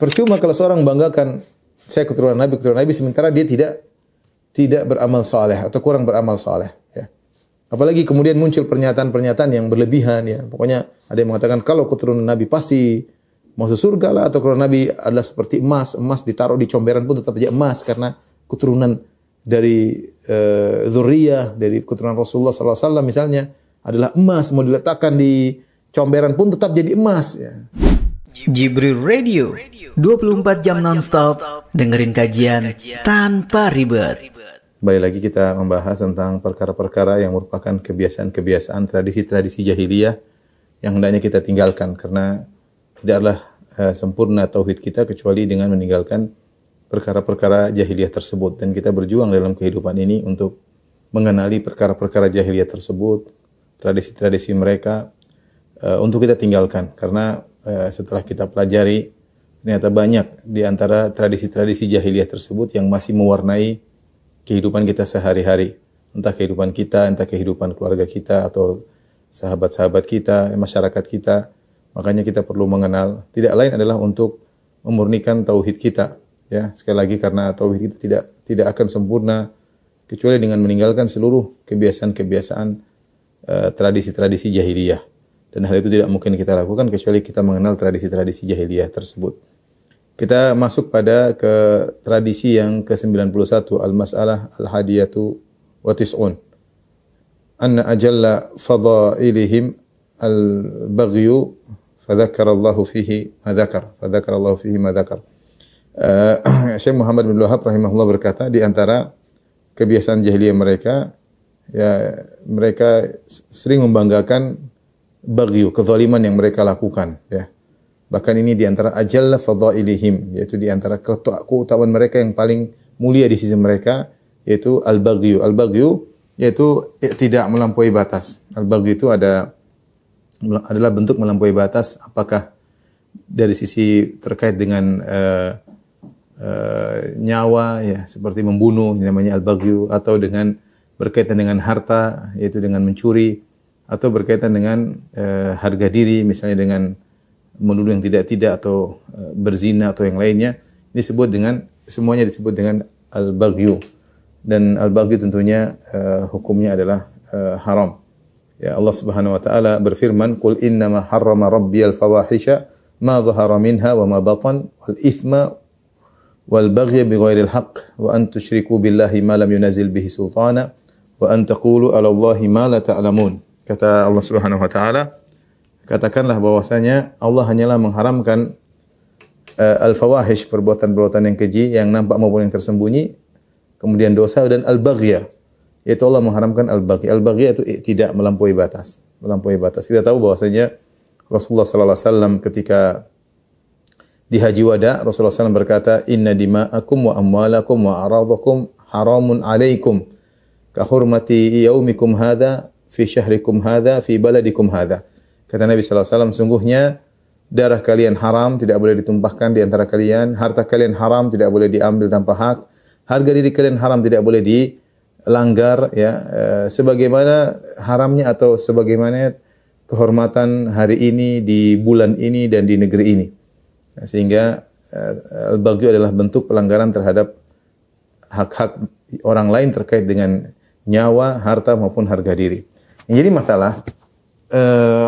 Percuma kalau seorang banggakan saya keturunan Nabi, sementara dia tidak beramal saleh atau kurang beramal saleh. Ya. Apalagi kemudian muncul pernyataan-pernyataan yang berlebihan. Ya. Pokoknya ada yang mengatakan kalau keturunan Nabi pasti masuk surga lah, atau keturunan Nabi adalah seperti emas, emas ditaruh di comberan pun tetap saja emas karena keturunan dari zuriyah dari keturunan Rasulullah SAW misalnya adalah emas, mau diletakkan di comberan pun tetap jadi emas. Ya. Jibril Radio 24 jam nonstop dengerin kajian tanpa ribet. Kembali lagi kita membahas tentang perkara-perkara yang merupakan kebiasaan-kebiasaan tradisi-tradisi jahiliyah yang hendaknya kita tinggalkan karena tidaklah sempurna tauhid kita kecuali dengan meninggalkan perkara-perkara jahiliyah tersebut, dan kita berjuang dalam kehidupan ini untuk mengenali perkara-perkara jahiliyah tersebut, tradisi-tradisi mereka untuk kita tinggalkan karena setelah kita pelajari ternyata banyak di antara tradisi-tradisi jahiliyah tersebut yang masih mewarnai kehidupan kita sehari-hari, entah kehidupan kita, entah kehidupan keluarga kita atau sahabat-sahabat kita, masyarakat kita. Makanya kita perlu mengenal, tidak lain adalah untuk memurnikan tauhid kita. Ya, sekali lagi karena tauhid kita tidak akan sempurna kecuali dengan meninggalkan seluruh kebiasaan-kebiasaan tradisi-tradisi jahiliyah. Dan hal itu tidak mungkin kita lakukan kecuali kita mengenal tradisi-tradisi jahiliyah tersebut. Kita masuk pada ke tradisi yang ke-91, al-mas'alah al-hadiyatu wa tis'un. Anna ajalla fadailihim al-baghyu fadzakarallahu fihi ma dzakar. Fadzakarallahu fihi ma dzakar. Syekh Muhammad bin Wahab rahimahullah berkata, di antara kebiasaan jahiliyah mereka, ya mereka sering membanggakan baghyu, kezaliman yang mereka lakukan, ya. Bahkan ini di antara ajalla fadailihim, yaitu di antara keutamaan mereka yang paling mulia di sisi mereka, yaitu al-baghyu. Al-baghyu yaitu tidak melampaui batas. Al-baghyu itu adalah bentuk melampaui batas, apakah dari sisi terkait dengan nyawa, ya seperti membunuh, namanya al-baghyu, atau dengan berkaitan dengan harta, yaitu dengan mencuri, atau berkaitan dengan harga diri, misalnya dengan menuduh yang tidak atau berzina atau yang lainnya. Semuanya disebut dengan al-baghyu, dan al-baghyu tentunya hukumnya adalah haram. Ya, Allah Subhanahu wa taala berfirman, "Qul innama harrama rabbiyal fawahisha ma dhahara minha wa ma batan wal ithma wal baghya bighairil haqq wa an tusyriku billahi ma lam yunazil bihi sultana wa an taqulu 'ala Allahi ma la ta'lamun." Kata Allah Subhanahu wa taala, katakanlah bahwasanya Allah hanyalah mengharamkan al-fawahish, perbuatan-perbuatan yang keji yang nampak maupun yang tersembunyi, kemudian dosa, dan al-baghya, yaitu Allah mengharamkan al-baghi. Al-baghi itu tidak melampaui batas. Melampaui batas. Kita tahu bahwasanya Rasulullah sallallahu alaihi wasallam ketika di Haji Wada, Rasulullah SAW berkata, "Inna dima'akum wa amwalakum wa aradakum haramun alaikum ka hurmati yaumikum hadha fi syahrikum hadha fi baladikum hadha." Kata Nabi sallallahu alaihi wasallam, sungguhnya darah kalian haram, tidak boleh ditumpahkan di antara kalian, harta kalian haram, tidak boleh diambil tanpa hak, harga diri kalian haram, tidak boleh dilanggar, ya, sebagaimana haramnya atau sebagaimana kehormatan hari ini di bulan ini dan di negeri ini. Sehingga al-baghyu adalah bentuk pelanggaran terhadap hak-hak orang lain terkait dengan nyawa, harta maupun harga diri. Yang jadi masalah,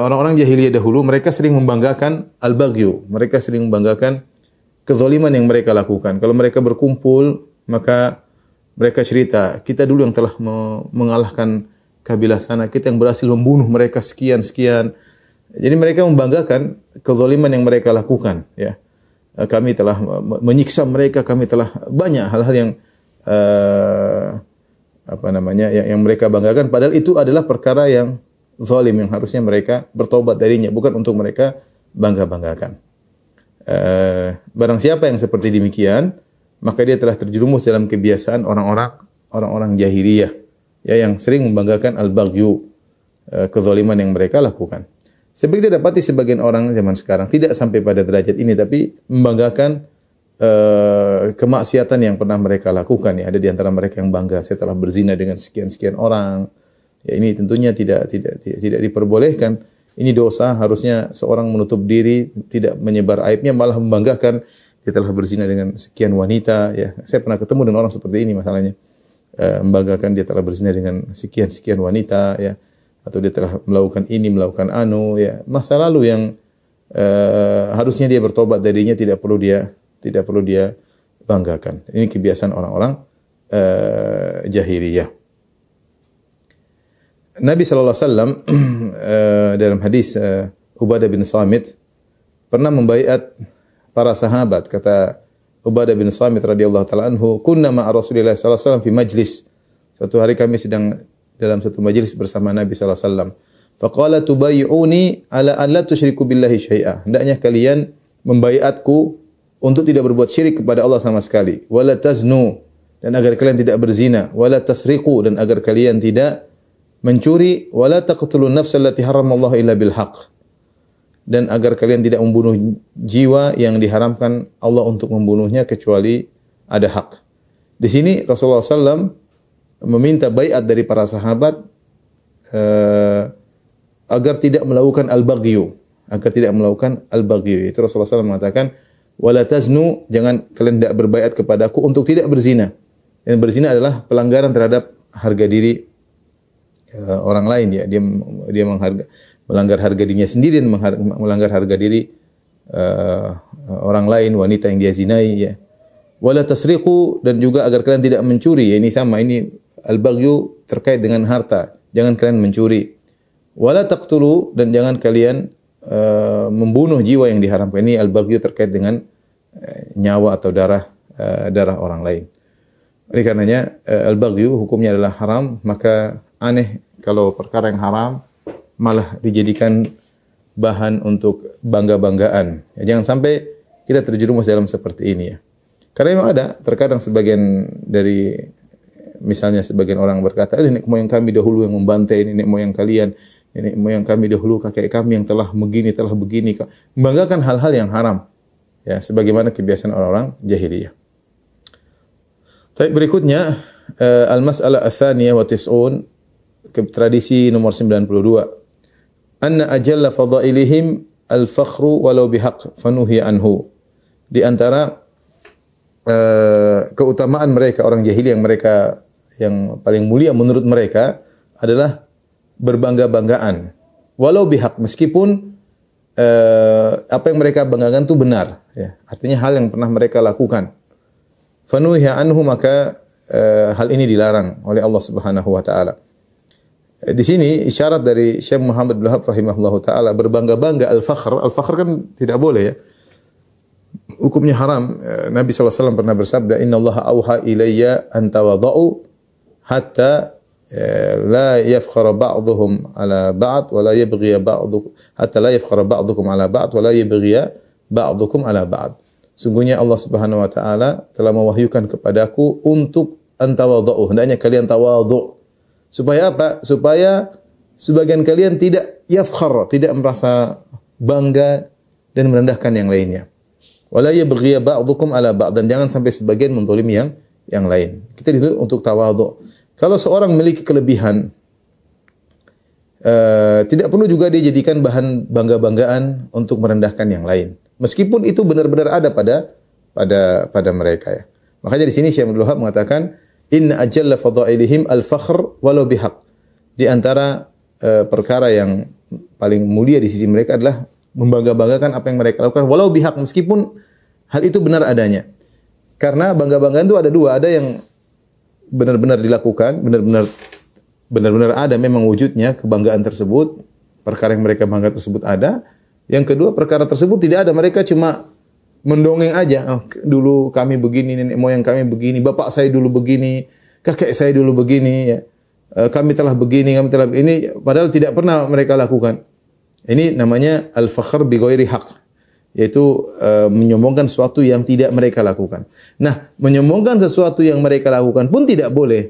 orang-orang jahiliyah dahulu mereka sering membanggakan al-baghyu. Mereka sering membanggakan kezaliman yang mereka lakukan. Kalau mereka berkumpul, maka mereka cerita, kita dulu yang telah mengalahkan kabilah sana, kita yang berhasil membunuh mereka sekian-sekian. Jadi mereka membanggakan kezaliman yang mereka lakukan, ya. Kami telah menyiksa mereka, kami telah banyak hal-hal yang yang mereka banggakan, padahal itu adalah perkara yang zalim yang harusnya mereka bertobat darinya, bukan untuk mereka bangga-banggakan. Barang siapa yang seperti demikian, maka dia telah terjerumus dalam kebiasaan orang-orang jahiliyah, ya, yang sering membanggakan al-baghyu, kezaliman yang mereka lakukan. Seperti kita dapati sebagian orang zaman sekarang tidak sampai pada derajat ini, tapi membanggakan kemaksiatan yang pernah mereka lakukan. Ya, ada di antara mereka yang bangga, saya telah berzina dengan sekian-sekian orang. Ya, ini tentunya tidak diperbolehkan. Ini dosa, harusnya seorang menutup diri, tidak menyebar aibnya, malah membanggakan dia telah berzina dengan sekian wanita, ya. Saya pernah ketemu dengan orang seperti ini masalahnya. Membanggakan dia telah berzina dengan sekian wanita, ya. Atau dia telah melakukan ini, melakukan anu, ya. Masa lalu yang harusnya dia bertobat darinya tidak perlu dia banggakan. Ini kebiasaan orang-orang jahiliyah. Nabi SAW dalam hadis Ubadah bin Samit pernah membaiat para sahabat. Kata Ubadah bin Samit radhiyallahu taala anhu, "Kunna ma'a Rasulillah sallallahu alaihi wasallam fi majlis." Suatu hari kami sedang dalam satu majlis bersama Nabi sallallahu alaihi wasallam. Faqala tubayyi'uni ala an la tusyriku billahi syai'a. Hendaknya kalian membaiatku untuk tidak berbuat syirik kepada Allah sama sekali. Wala taznu, dan agar kalian tidak berzina. Wala tasriqu, dan agar kalian tidak mencuri. Wala taqtulun nafsa allati haramallahu illa bil haqq, dan agar kalian tidak membunuh jiwa yang diharamkan Allah untuk membunuhnya kecuali ada hak. Di sini Rasulullah SAW meminta baiat dari para sahabat agar tidak melakukan al-baghyu, Itu Rasulullah SAW mengatakan, wala taznu, jangan kalian tidak berbaiat kepadaku untuk tidak berzina. Dan berzina adalah pelanggaran terhadap harga diri orang lain, ya. Dia melanggar harga dirinya sendiri dan melanggar harga diri orang lain, wanita yang dia zinai, ya. Wala tasriqu, dan juga agar kalian tidak mencuri, ya. Ini sama, ini al-baghyu terkait dengan harta. Jangan kalian mencuri. Wala taqtulu, dan jangan kalian membunuh jiwa yang diharamkan. Ini al-baghyu terkait dengan nyawa atau darah orang lain. Oleh karenanya al-baghyu hukumnya adalah haram, maka aneh kalau perkara yang haram malah dijadikan bahan untuk bangga-banggaan. Ya, jangan sampai kita terjerumus dalam seperti ini, ya. Karena memang ada terkadang sebagian dari, misalnya sebagian orang berkata, nenek moyang kami dahulu yang membantai nenek moyang kalian, nenek moyang kami dahulu, kakek kami yang telah begini. Membanggakan hal-hal yang haram, ya, sebagaimana kebiasaan orang-orang jahiliyah. Tapi berikutnya al-mas'alah ats-tsaniyah wa tis'un, tradisi nomor 92. Anna ajalla fadailihim al-fakhru walau bihaq fanuhi anhu. Di antara keutamaan mereka orang jahiliyah yang paling mulia menurut mereka adalah berbangga-banggaan walau bihaq, meskipun apa yang mereka banggakan itu benar, ya. Artinya hal yang pernah mereka lakukan. Fanuhi anhu, maka hal ini dilarang oleh Allah Subhanahu wa taala. Di sini isyarat dari Syekh Muhammad bin Wahab rahimahullahu taala, berbangga-bangga al-fakhr. Al-fakhr kan tidak boleh, ya. Hukumnya haram. Nabi SAW pernah bersabda, "Innallaha auha ilayya an tawadhu hatta la yafkhara ba'dhum ala ba'd wa la yabghi ba'dhukum hatta la yafkhara ba'dhukum ala ba'd wa la yabghi ba'dhukum ala ba'd." Sungguhnya Allah Subhanahu wa taala telah mewahyukan kepadaku untuk antawadhu, hendaknya kalian tawadhu. Supaya apa? Supaya sebagian kalian tidak yafkhar, tidak merasa bangga dan merendahkan yang lainnya. Wala yabghi ba'dhukum ala ba'd, dan jangan sampai sebagian menzalimi yang lain. Kita dituntut untuk tawadhu. Kalau seorang memiliki kelebihan, tidak perlu juga dia jadikan bahan bangga-banggaan untuk merendahkan yang lain. Meskipun itu benar-benar ada pada mereka, ya. Makanya di sini Syekh Abdul Wahab mengatakan, inna ajalla fadailihim al-fakhr walau bihaq. Di antara perkara yang paling mulia di sisi mereka adalah membangga-banggakan apa yang mereka lakukan walau bihaq, meskipun hal itu benar adanya. Karena bangga-banggaan itu ada dua, ada yang benar-benar dilakukan, benar-benar ada memang wujudnya kebanggaan tersebut, perkara yang mereka bangga tersebut ada. Yang kedua, perkara tersebut tidak ada, mereka cuma mendongeng aja. Oh, dulu kami begini, nenek moyang kami begini, bapak saya dulu begini, kakek saya dulu begini, ya. Kami telah begini, padahal tidak pernah mereka lakukan. Ini namanya al-fakhr bi ghairi haqq, yaitu menyombongkan sesuatu yang tidak mereka lakukan. Nah, menyombongkan sesuatu yang mereka lakukan pun tidak boleh.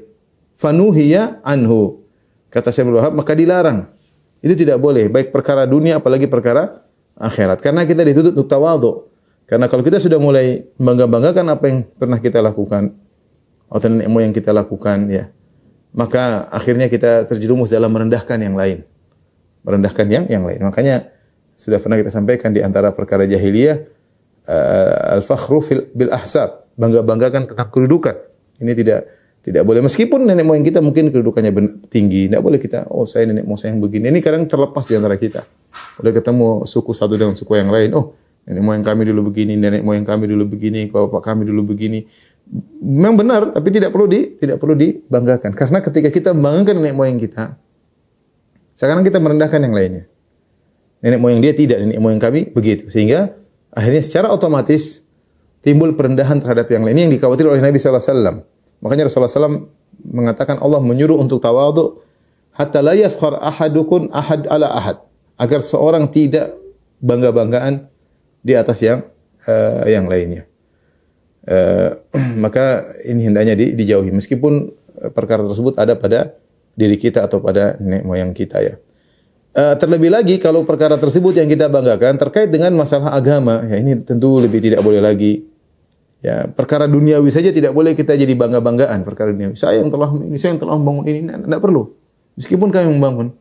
Fanuhiya anhu. Kata Syekh Abdul Wahab, maka dilarang. Itu tidak boleh, baik perkara dunia apalagi perkara akhirat. Karena kita dituntut untuk tawadhu. Karena kalau kita sudah mulai bangga-banggakan apa yang pernah kita lakukan atau nenek moyang kita lakukan, ya, maka akhirnya kita terjerumus dalam merendahkan yang lain. Merendahkan yang lain. Makanya sudah pernah kita sampaikan di antara perkara jahiliyah al-fakhru bil ahsab, bangga-banggakan tentang kedudukan. Ini tidak boleh. Meskipun nenek moyang kita mungkin kedudukannya tinggi, tidak boleh kita, oh saya nenek moyang saya yang begini. Ini kadang terlepas di antara kita. Udah ketemu suku satu dengan suku yang lain, oh nenek moyang kami dulu begini, nenek moyang kami dulu begini, bapak kami dulu begini. Memang benar, tapi tidak perlu dibanggakan. Karena ketika kita membanggakan nenek moyang kita, sekarang kita merendahkan yang lainnya. Nenek moyang dia tidak, nenek moyang kami begitu. Sehingga akhirnya secara otomatis timbul perendahan terhadap yang lain. Ini yang dikhawatirkan oleh Nabi sallallahu alaihi wasallam. Makanya Rasulullah SAW mengatakan Allah menyuruh untuk tawadhu hatta la yafkhar ahadukum ahad ala ahad, agar seorang tidak bangga-banggaan di atas yang lainnya. Maka ini hendaknya dijauhi meskipun perkara tersebut ada pada diri kita atau pada nenek moyang kita ya. Terlebih lagi kalau perkara tersebut yang kita banggakan terkait dengan masalah agama, ya ini tentu lebih tidak boleh lagi. Ya, perkara duniawi saja tidak boleh kita jadi bangga-banggaan perkara duniawi. Saya yang telah membangun ini, tidak perlu. Meskipun kami membangun,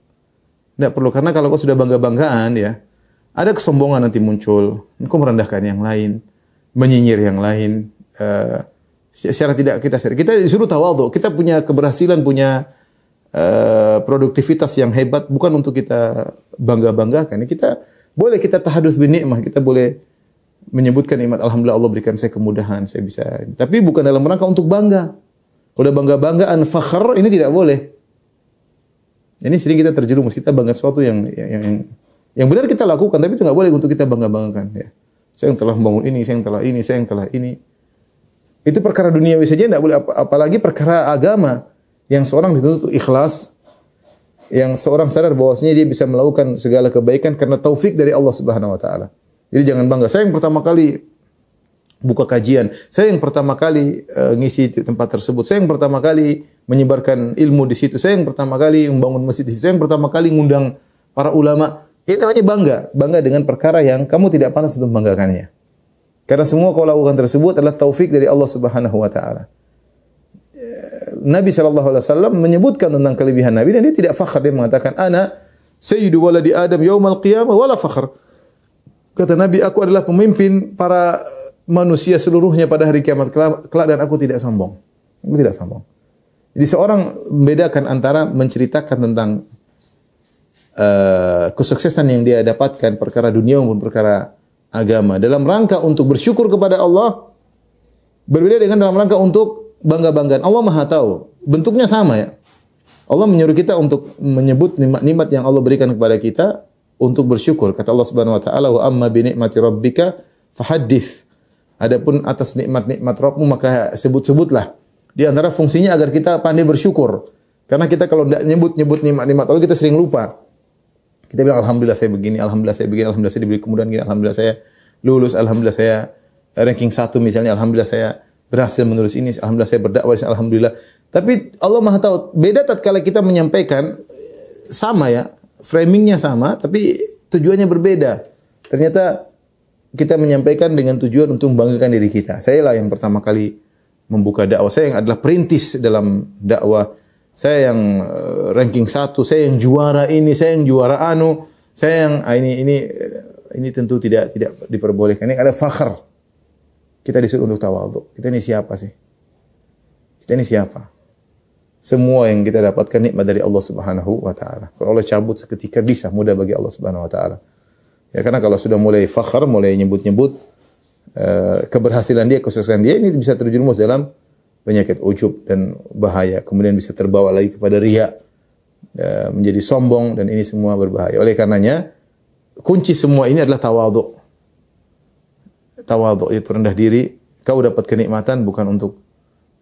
tidak perlu, karena kalau kau sudah bangga-banggaan ya, ada kesombongan nanti muncul. Kau merendahkan yang lain, menyinyir yang lain. Secara tidak kita disuruh tawadhu. Kita punya keberhasilan, punya produktivitas yang hebat bukan untuk kita bangga-banggakan. Kita boleh kita tahadduts bin nikmah, kita boleh menyebutkan nikmat alhamdulillah Allah berikan saya kemudahan, saya bisa. Tapi bukan dalam rangka untuk bangga. Kalau bangga-banggaan fakhr ini tidak boleh. Ini sering kita terjerumus, kita bangga sesuatu yang benar kita lakukan, tapi itu enggak boleh untuk kita bangga-banggakan ya. Saya yang telah membangun ini, saya yang telah ini, saya yang telah ini. Itu perkara duniawi saja enggak boleh, apalagi perkara agama yang seorang dituntut ikhlas, yang seorang sadar bahwasanya dia bisa melakukan segala kebaikan karena taufik dari Allah Subhanahu wa taala. Jadi jangan bangga, saya yang pertama kali buka kajian, saya yang pertama kali ngisi tempat tersebut, saya yang pertama kali menyebarkan ilmu di situ, saya yang pertama kali membangun masjid di situ, saya yang pertama kali ngundang para ulama. Ini namanya bangga dengan perkara yang kamu tidak pantas untuk membanggakannya. Karena semua kau lakukan tersebut adalah taufik dari Allah Subhanahu wa taala. Nabi SAW menyebutkan tentang kelebihan Nabi dan dia tidak fakhr. Dia mengatakan, ana sayyidu waladi Adam yaumal qiyamah wala fakhr. Kata Nabi, aku adalah pemimpin para manusia seluruhnya pada hari kiamat kelak dan aku tidak sombong. Aku tidak sombong. Jadi seorang membedakan antara menceritakan tentang kesuksesan yang dia dapatkan perkara dunia maupun perkara agama dalam rangka untuk bersyukur kepada Allah, berbeda dengan dalam rangka untuk bangga-banggaan. Allah Maha tahu. Bentuknya sama ya. Allah menyuruh kita untuk menyebut nikmat-nikmat yang Allah berikan kepada kita untuk bersyukur. Kata Allah Subhanahu wa taala, "Wa amma bi ni'mati rabbika fahaddits." Adapun atas nikmat-nikmat Rabbmu maka sebut-sebutlah. Di antara fungsinya agar kita pandai bersyukur. Karena kita kalau tidak nyebut nikmat-nikmat Allah kita sering lupa. Kita bilang alhamdulillah saya begini, alhamdulillah saya begini, alhamdulillah saya diberi kemudahan gini, alhamdulillah saya lulus, alhamdulillah saya ranking 1 misalnya, alhamdulillah saya berhasil menulis ini, alhamdulillah saya berdakwah, alhamdulillah. Tapi Allah Maha tahu. Beda tatkala kita menyampaikan sama ya, framingnya sama, tapi tujuannya berbeda. Ternyata kita menyampaikan dengan tujuan untuk membanggakan diri kita. Saya lah yang pertama kali membuka dakwah. Saya yang adalah perintis dalam dakwah. Saya yang ranking 1, saya yang juara ini, saya yang juara anu, saya yang ini tentu tidak diperbolehkan. Ini ada fakhr. Kita disuruh untuk tawadhu. Kita ini siapa sih? Kita ini siapa? Semua yang kita dapatkan nikmat dari Allah Subhanahu wa taala. Kalau Allah cabut seketika bisa mudah bagi Allah Subhanahu wa taala. Ya karena kalau sudah mulai fakhr, mulai nyebut-nyebut keberhasilan dia, kesuksesan dia, ini bisa terjerumus dalam penyakit ujub dan bahaya. Kemudian bisa terbawa lagi kepada riya, menjadi sombong, dan ini semua berbahaya. Oleh karenanya kunci semua ini adalah tawadhu. Tawadhu itu rendah diri. Kau dapat kenikmatan bukan untuk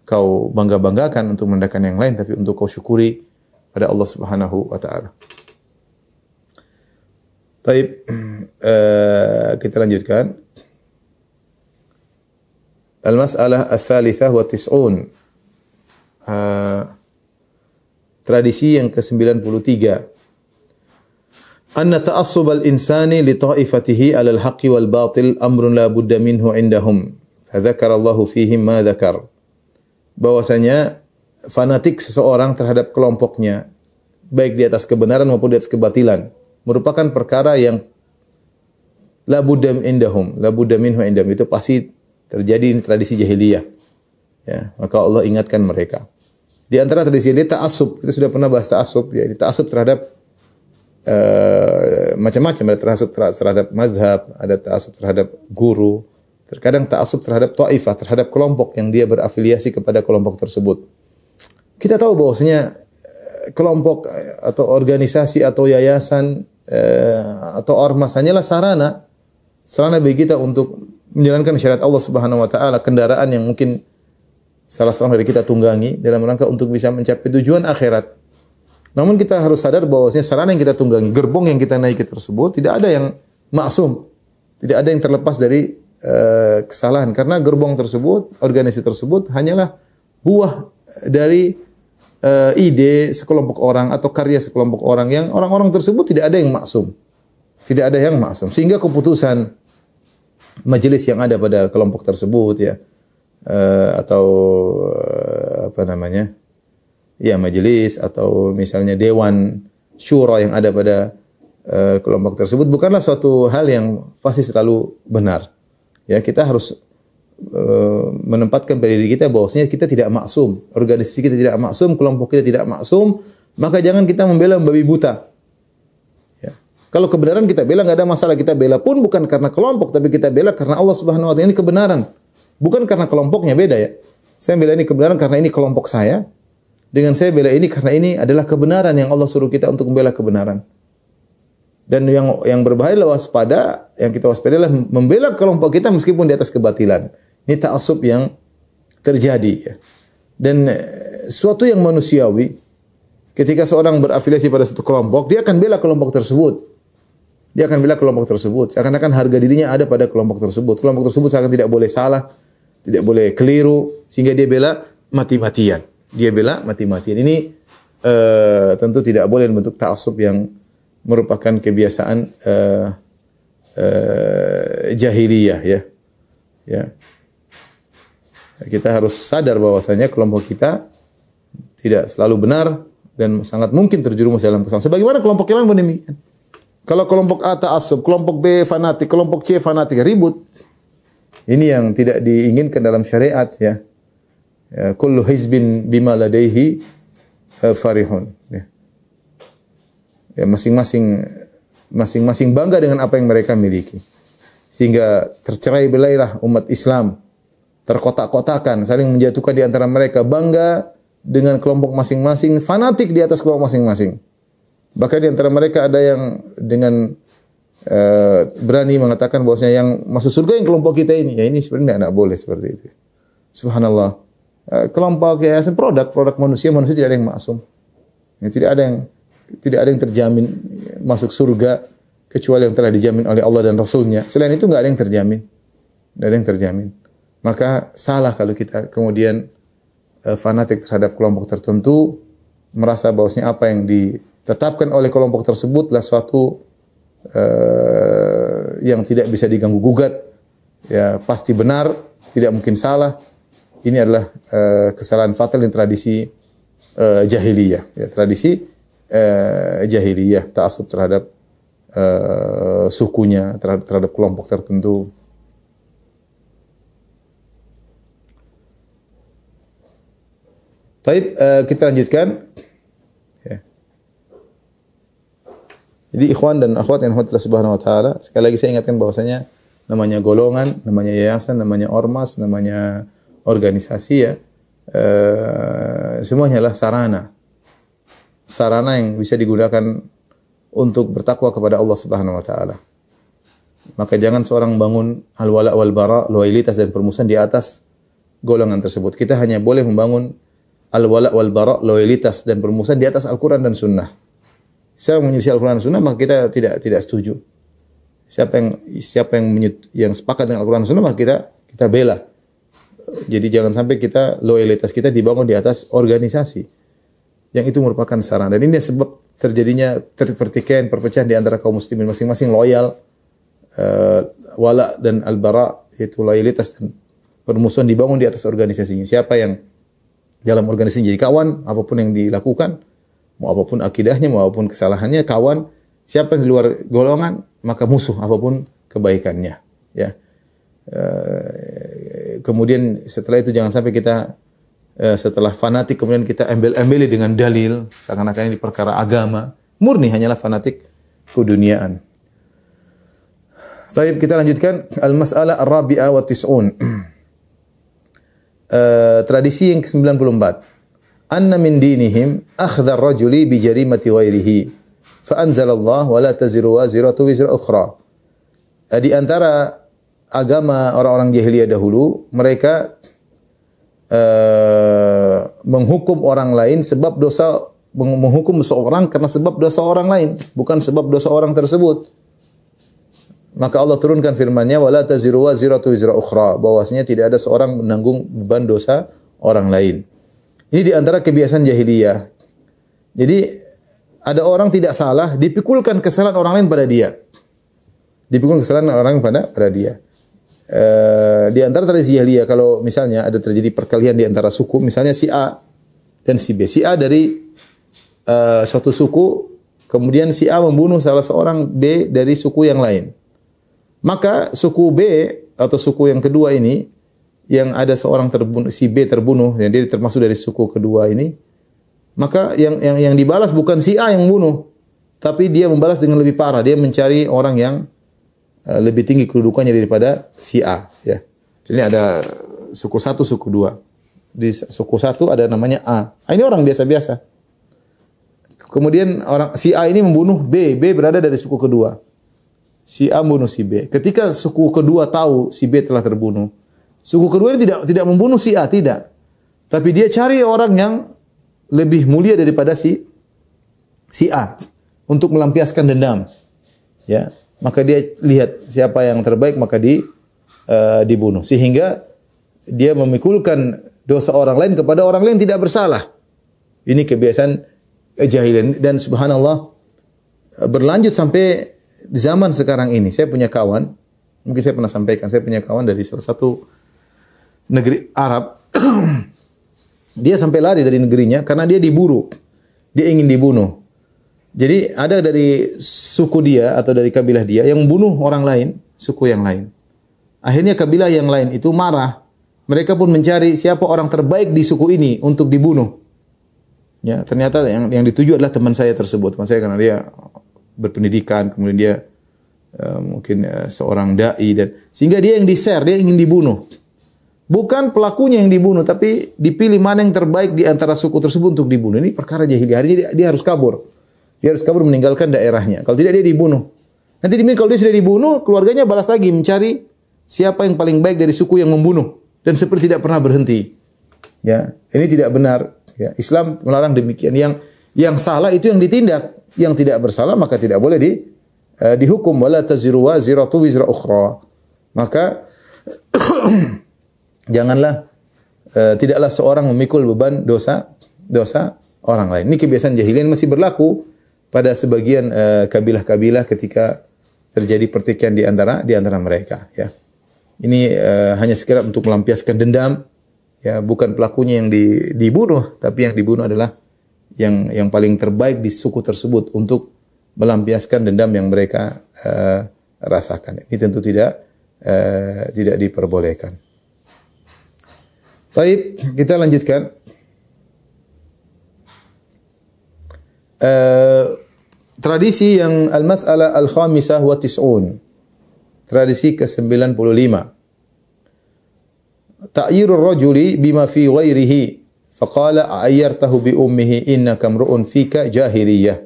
kau bangga-banggakan, untuk merendahkan yang lain, tapi untuk kau syukuri pada Allah Subhanahu wa taala. Baik, kita lanjutkan. Al-mas'alah ats-tsalitsah wa tis'un. Tradisi yang ke-93. Anna ta'assub al-insani li ta'ifatihi 'ala al-haqqi wal batil amrun la budda minhu 'indahum. Fa dzakara Allahu fihim ma dzakar. Bahwasanya fanatik seseorang terhadap kelompoknya baik di atas kebenaran maupun di atas kebatilan merupakan perkara yang la budda indahum, la budda minhu indahum. Itu pasti terjadi, ini tradisi jahiliyah. Ya, maka Allah ingatkan mereka. Di antara tradisi ini ta'assub. Kita sudah pernah bahas ta'assub, ya. Ta'assub terhadap macam-macam, ada ta'assub terhadap mazhab, ada ta'assub terhadap guru, terkadang ta'assub terhadap ta'ifah, terhadap kelompok yang dia berafiliasi kepada kelompok tersebut. Kita tahu bahwasanya kelompok atau organisasi atau yayasan atau ormas hanyalah sarana bagi kita untuk menjalankan syariat Allah Subhanahu wa taala, kendaraan yang mungkin salah seorang dari kita tunggangi dalam rangka untuk bisa mencapai tujuan akhirat. Namun kita harus sadar bahwasanya sarana yang kita tunggangi, gerbong yang kita naiki tersebut tidak ada yang maksum. Tidak ada yang terlepas dari kesalahan, karena gerbong tersebut, organisasi tersebut hanyalah buah dari ide sekelompok orang atau karya sekelompok orang yang orang-orang tersebut tidak ada yang maksum. Tidak ada yang maksum. Sehingga keputusan majelis yang ada pada kelompok tersebut, ya, atau apa namanya, ya, majelis atau misalnya dewan syura yang ada pada kelompok tersebut bukanlah suatu hal yang pasti selalu benar. Ya, kita harus menempatkan pada diri kita bahwasanya kita tidak maksum, organisasi kita tidak maksum, kelompok kita tidak maksum, maka jangan kita membela membabi buta. Ya. Kalau kebenaran kita bela, nggak ada masalah, kita bela pun bukan karena kelompok, tapi kita bela karena Allah Subhanahu wa taala, ini kebenaran. Bukan karena kelompoknya, beda ya. Saya bela ini kebenaran karena ini kelompok saya, dengan saya bela ini karena ini adalah kebenaran yang Allah suruh kita untuk membela kebenaran. Dan yang berbahaya adalah waspada, yang kita waspada adalah membela kelompok kita meskipun di atas kebatilan. Ini ta'assub yang terjadi, ya. Dan suatu yang manusiawi, ketika seorang berafiliasi pada satu kelompok, dia akan bela kelompok tersebut. Dia akan bela kelompok tersebut. Seakan-akan harga dirinya ada pada kelompok tersebut. Kelompok tersebut seakan tidak boleh salah, tidak boleh keliru, sehingga dia bela mati-matian. Dia bela mati-matian. Ini tentu tidak boleh bentuk ta'assub yang merupakan kebiasaan jahiliyah, ya. Ya. Kita harus sadar bahwasanya kelompok kita tidak selalu benar dan sangat mungkin terjerumus dalam kesalahan. Sebagaimana kelompok yang lain pun demikian. Kalau kelompok A ta'assub, kelompok B fanatik, kelompok C fanatik, ribut. Ini yang tidak diinginkan dalam syariat, ya. Ya, kullu hizbin bima ladaihi farihun. Ya. Ya, masing-masing bangga dengan apa yang mereka miliki. Sehingga tercerai-belailah umat Islam, terkotak-kotakan, saling menjatuhkan di antara mereka, bangga dengan kelompok masing-masing, fanatik di atas kelompok masing-masing. Bahkan di antara mereka ada yang dengan berani mengatakan bahwasanya yang masuk surga yang kelompok kita ini. Ya, ini sebenarnya tidak boleh seperti itu. Subhanallah. Kelompok yayasan produk manusia tidak ada yang maksum. Ya, tidak ada yang terjamin masuk surga kecuali yang telah dijamin oleh Allah dan Rasulnya. Selain itu nggak ada yang terjamin. Nggak ada yang terjamin. Maka salah kalau kita kemudian fanatik terhadap kelompok tertentu, merasa bahwasanya apa yang ditetapkan oleh kelompok tersebutlah suatu yang tidak bisa diganggu gugat, ya pasti benar, tidak mungkin salah. Ini adalah kesalahan fatal dan tradisi jahiliyah, ya, tradisi jahiliyah, ta'assub terhadap sukunya, terhadap kelompok tertentu. Baik, kita lanjutkan. Ya. Jadi ikhwan dan akhwat yang dirahmati Subhanahu wa taala, sekali lagi saya ingatkan bahwasanya namanya golongan, namanya yayasan, namanya ormas, namanya organisasi, ya, semuanya adalah sarana yang bisa digunakan untuk bertakwa kepada Allah Subhanahu wa taala. Maka jangan seorang bangun al-wala wal bara, loyalitas dan permusuhan di atas golongan tersebut. Kita hanya boleh membangun al-wala wal bara, loyalitas dan permusuhan di atas Al-Qur'an dan Sunnah. Siapa yang menyelisih Al-Qur'an dan Sunnah, maka kita tidak setuju. Siapa yang sepakat dengan Al-Qur'an dan Sunnah, maka kita bela. Jadi jangan sampai loyalitas kita dibangun di atas organisasi yang itu merupakan sarana. Dan ini sebab terjadinya pertikaian, perpecahan di antara kaum muslimin, masing-masing loyal, wala dan al-bara, yaitu loyalitas dan permusuhan dibangun di atas organisasinya. Siapa yang dalam organisasi jadi kawan, apapun yang dilakukan, mau apapun akidahnya, mau apapun kesalahannya, kawan. Siapa yang di luar golongan, maka musuh, apapun kebaikannya, ya. Kemudian setelah itu jangan sampai kita setelah fanatik kemudian kita embel-embeli dengan dalil seakan-akan ini perkara agama, murni hanyalah fanatik keduniaan. Baik, kita lanjutkan al-mas'alah ar-rabi'ah wa tis'un. Tradisi yang ke-94. Anna min dinihim akhdha ar-rajuli bi jarimati ghairihi fa anzalallah wa la taziru waziratu wizra ukhra. Di antara agama orang-orang jahiliyah dahulu, mereka menghukum orang lain sebab dosa, menghukum seorang karena sebab dosa orang lain, bukan sebab dosa orang tersebut. Maka Allah turunkan firman-Nya, wala taziru waziratu wizra ukhra, bahwasanya tidak ada seorang menanggung beban dosa orang lain. Ini di antara kebiasaan jahiliyah. Jadi ada orang tidak salah, dipikulkan kesalahan orang lain pada dia. Dipikulkan kesalahan orang lain pada dia. Di antara tradisi jahiliyah, kalau misalnya ada terjadi perkelahian di antara suku, misalnya si A dan si B. Si A dari suatu suku, kemudian si A membunuh salah seorang B dari suku yang lain. Maka suku B atau suku yang kedua ini, yang ada seorang terbunuh, si B terbunuh, dan dia termasuk dari suku kedua ini, maka yang dibalas bukan si A yang bunuh, tapi dia membalas dengan lebih parah. Dia mencari orang yang lebih tinggi kedudukannya daripada si A. Ya. Jadi ada suku satu, suku dua. Di suku satu ada namanya A. Ini orang biasa-biasa. Kemudian orang si A ini membunuh B. B berada dari suku kedua. Si A membunuh si B. Ketika suku kedua tahu si B telah terbunuh, suku kedua ini tidak membunuh si A, tidak. Tapi dia cari orang yang lebih mulia daripada si A untuk melampiaskan dendam. Ya, maka dia lihat siapa yang terbaik maka dibunuh. Sehingga dia memikulkan dosa orang lain kepada orang lain tidak bersalah. Ini kebiasaan jahiliyah dan subhanallah berlanjut sampai di zaman sekarang ini. Saya punya kawan, mungkin saya pernah sampaikan, saya punya kawan dari salah satu negeri Arab. Dia sampai lari dari negerinya karena dia diburu. Dia ingin dibunuh. Jadi ada dari suku dia atau dari kabilah dia yang membunuh orang lain, suku yang lain. Akhirnya kabilah yang lain itu marah. Mereka pun mencari siapa orang terbaik di suku ini untuk dibunuh. Ya, ternyata yang dituju adalah teman saya tersebut. Teman saya karena dia berpendidikan, kemudian dia mungkin seorang dai, dan sehingga dia yang di-share, dia ingin dibunuh. Bukan pelakunya yang dibunuh, tapi dipilih mana yang terbaik di antara suku tersebut untuk dibunuh. Ini perkara jahiliyah. Akhirnya dia harus kabur. Dia harus kabur meninggalkan daerahnya. Kalau tidak dia dibunuh. Nanti kalau dia sudah dibunuh, keluarganya balas lagi mencari siapa yang paling baik dari suku yang membunuh, dan seperti tidak pernah berhenti. Ya, ini tidak benar. Ya, Islam melarang demikian. Yang salah itu yang ditindak. Yang tidak bersalah maka tidak boleh dihukum. Wala taziru waziratu wizra ukhra. Maka janganlah tidaklah seorang memikul beban dosa orang lain. Ini kebiasaan jahiliyah masih berlaku pada sebagian kabilah-kabilah ketika terjadi pertikaian di antara mereka. Ya, ini hanya sekedar untuk melampiaskan dendam. Ya, bukan pelakunya yang dibunuh, tapi yang dibunuh adalah yang paling terbaik di suku tersebut untuk melampiaskan dendam yang mereka rasakan. Ini tentu tidak diperbolehkan. Baik, kita lanjutkan. Tradisi yang al-mas'alah al-khamisah wa tis'un. Tradisi ke-95. Ta'yirur rajuli bima fi ghairihi faqala ayyartahu bi ummihi innaka mru'un fika jahiliyah.